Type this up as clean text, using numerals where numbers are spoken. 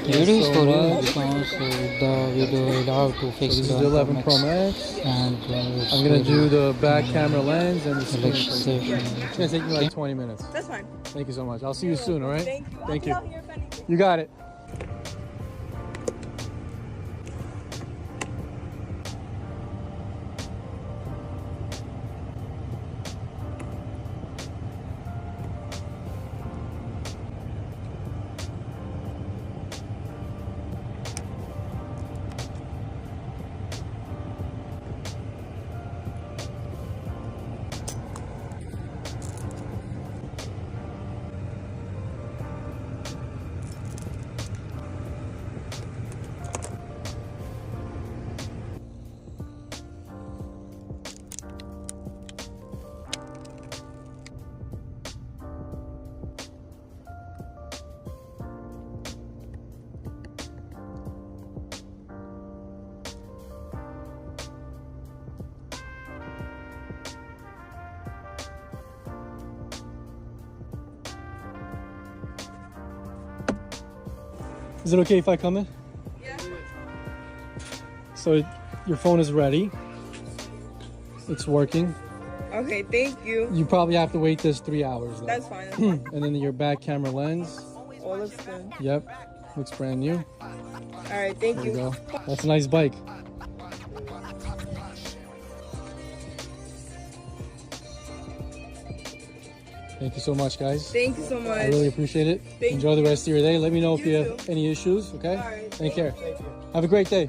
Video storage because the video allowed to fix This is the the 11 Pro Max. and I'm gonna do the back camera lens and the screen. relaxation. It's gonna take me like 20 minutes. That's fine. Thank you so much. I'll see you soon, all right? Thank you. Thank you. I'll be out here if anything. You got it. Is it okay if I come in? Yeah. So your phone is ready. It's working. Okay, thank you. You probably have to wait this 3 hours though. That's fine. That's fine. And then your back camera lens. All looks good. Yep. Looks brand new. All right, thank There you. you go. That's a nice bike. Thank you so much, guys. Thank you so much. I really appreciate it. Thank Enjoy the rest of your day. Let me know if You you have too. any issues, okay? All right, Take thank care. Have a great day.